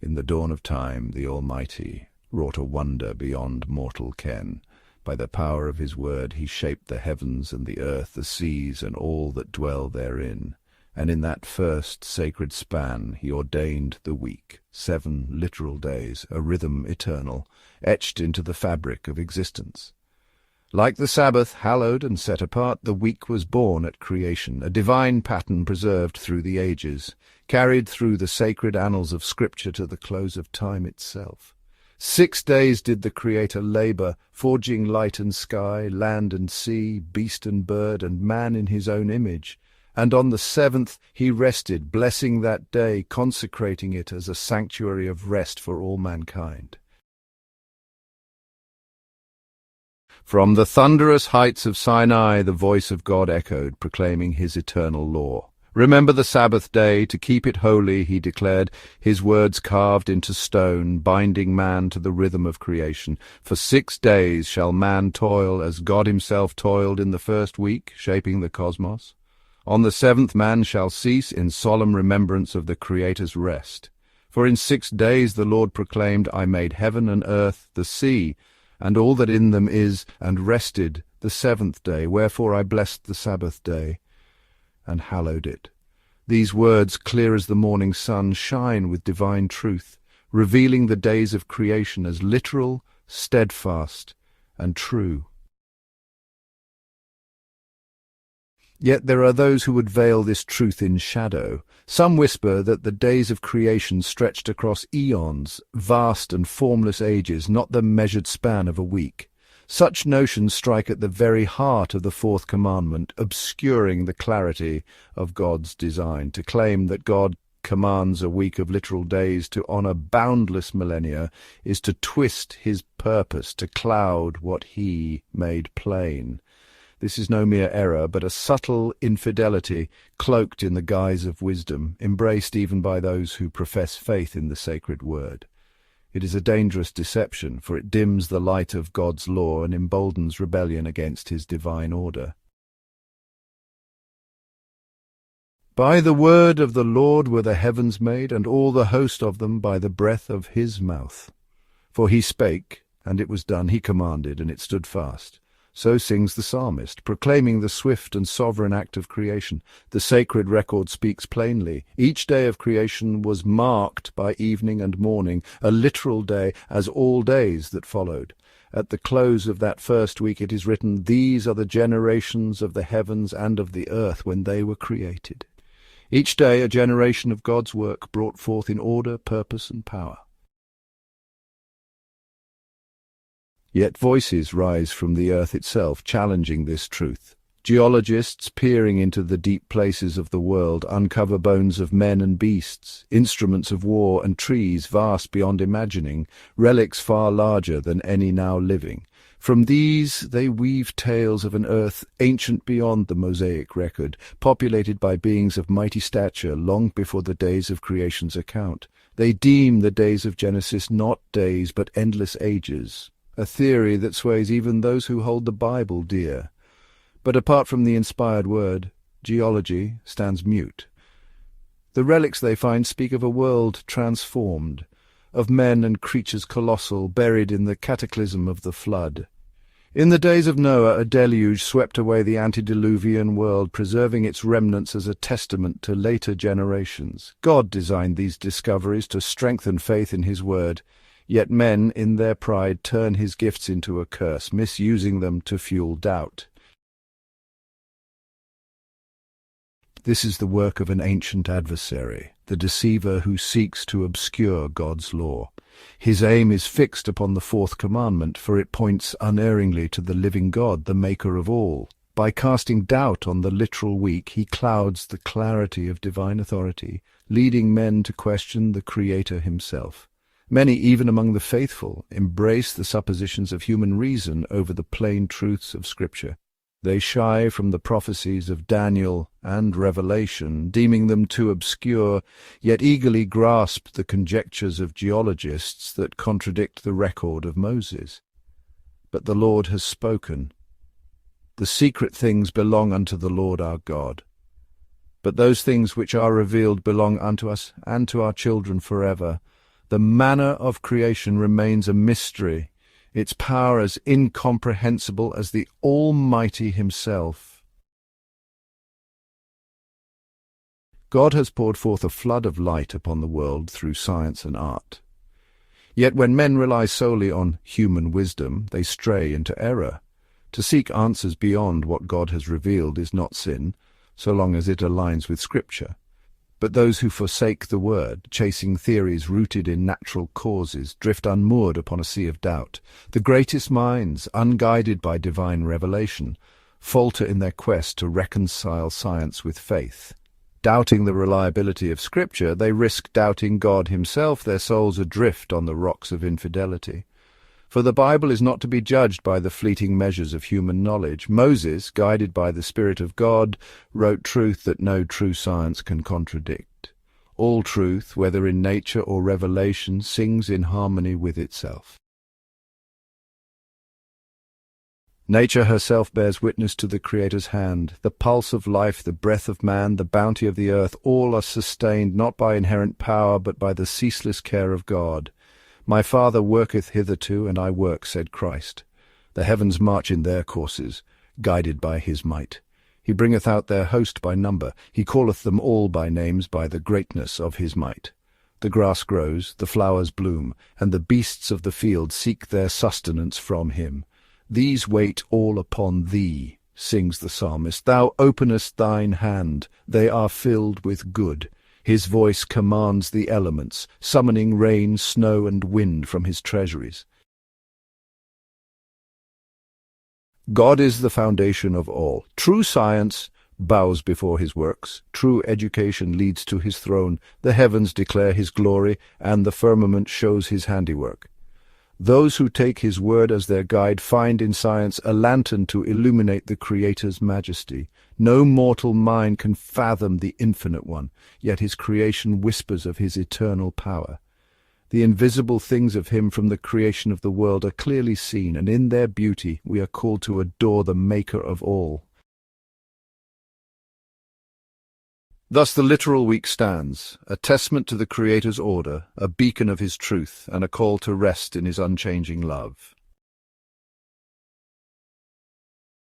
In the dawn of time the Almighty wrought a wonder beyond mortal ken. By the power of his word he shaped the heavens and the earth, the seas, and all that dwell therein. And in that first sacred span he ordained the week, 7 literal days, a rhythm eternal, etched into the fabric of existence. Like the Sabbath, hallowed and set apart, the week was born at creation, a divine pattern preserved through the ages, carried through the sacred annals of Scripture to the close of time itself. 6 days did the Creator labor, forging light and sky, land and sea, beast and bird, and man in his own image. And on the 7th he rested, blessing that day, consecrating it as a sanctuary of rest for all mankind. From the thunderous heights of Sinai the voice of God echoed, proclaiming his eternal law. Remember the Sabbath day, to keep it holy, he declared, his words carved into stone, binding man to the rhythm of creation. For 6 days shall man toil as God himself toiled in the first week, shaping the cosmos. On the 7th man shall cease in solemn remembrance of the Creator's rest. For in 6 days the Lord proclaimed, I made heaven and earth, the sea, and all that in them is, and rested the 7th day. Wherefore I blessed the Sabbath day, and hallowed it. These words, clear as the morning sun, shine with divine truth, revealing the days of creation as literal, steadfast, and true. Yet there are those who would veil this truth in shadow. Some whisper that the days of creation stretched across eons, vast and formless ages, not the measured span of a week. Such notions strike at the very heart of the 4th commandment, obscuring the clarity of God's design. To claim that God commands a week of literal days to honor boundless millennia is to twist his purpose, to cloud what he made plain. This is no mere error, but a subtle infidelity cloaked in the guise of wisdom, embraced even by those who profess faith in the sacred word. It is a dangerous deception, for it dims the light of God's law and emboldens rebellion against his divine order. By the word of the Lord were the heavens made, and all the host of them by the breath of his mouth. For he spake, and it was done, he commanded, and it stood fast. So sings the psalmist, proclaiming the swift and sovereign act of creation. The sacred record speaks plainly. Each day of creation was marked by evening and morning, a literal day, as all days that followed. At the close of that first week it is written, These are the generations of the heavens and of the earth when they were created. Each day a generation of God's work brought forth in order, purpose, and power. Yet voices rise from the earth itself, challenging this truth. Geologists, peering into the deep places of the world, uncover bones of men and beasts, instruments of war, and trees vast beyond imagining, relics far larger than any now living. From these they weave tales of an earth ancient beyond the Mosaic record, populated by beings of mighty stature long before the days of creation's account. They deem the days of Genesis not days but endless ages, a theory that sways even those who hold the Bible dear. But apart from the inspired word, geology stands mute. The relics they find speak of a world transformed, of men and creatures colossal, buried in the cataclysm of the flood. In the days of Noah, a deluge swept away the antediluvian world, preserving its remnants as a testament to later generations. God designed these discoveries to strengthen faith in his word, yet men, in their pride, turn his gifts into a curse, misusing them to fuel doubt. This is the work of an ancient adversary, the deceiver who seeks to obscure God's law. His aim is fixed upon the 4th commandment, for it points unerringly to the living God, the maker of all. By casting doubt on the literal week, he clouds the clarity of divine authority, leading men to question the Creator himself. Many, even among the faithful, embrace the suppositions of human reason over the plain truths of Scripture. They shy from the prophecies of Daniel and Revelation, deeming them too obscure, yet eagerly grasp the conjectures of geologists that contradict the record of Moses. But the Lord has spoken. The secret things belong unto the Lord our God. But those things which are revealed belong unto us and to our children forever, The manner of creation remains a mystery, its power as incomprehensible as the Almighty Himself. God has poured forth a flood of light upon the world through science and art. Yet when men rely solely on human wisdom, they stray into error. To seek answers beyond what God has revealed is not sin, so long as it aligns with Scripture. But those who forsake the Word, chasing theories rooted in natural causes, drift unmoored upon a sea of doubt. The greatest minds, unguided by divine revelation, falter in their quest to reconcile science with faith. Doubting the reliability of Scripture, they risk doubting God Himself, their souls adrift on the rocks of infidelity. For the Bible is not to be judged by the fleeting measures of human knowledge. Moses, guided by the Spirit of God, wrote truth that no true science can contradict. All truth, whether in nature or revelation, sings in harmony with itself. Nature herself bears witness to the Creator's hand. The pulse of life, the breath of man, the bounty of the earth, all are sustained not by inherent power, but by the ceaseless care of God. My Father worketh hitherto, and I work, said Christ. The heavens march in their courses, guided by His might. He bringeth out their host by number. He calleth them all by names by the greatness of His might. The grass grows, the flowers bloom, and the beasts of the field seek their sustenance from Him. These wait all upon Thee, sings the psalmist. Thou openest Thine hand, they are filled with good. His voice commands the elements, summoning rain, snow, and wind from His treasuries. God is the foundation of all. True science bows before His works. True education leads to His throne. The heavens declare His glory, and the firmament shows His handiwork. Those who take His word as their guide find in science a lantern to illuminate the Creator's majesty. No mortal mind can fathom the Infinite One, yet His creation whispers of His eternal power. The invisible things of Him from the creation of the world are clearly seen, and in their beauty we are called to adore the Maker of all. Thus the literal week stands, a testament to the Creator's order, a beacon of His truth, and a call to rest in His unchanging love.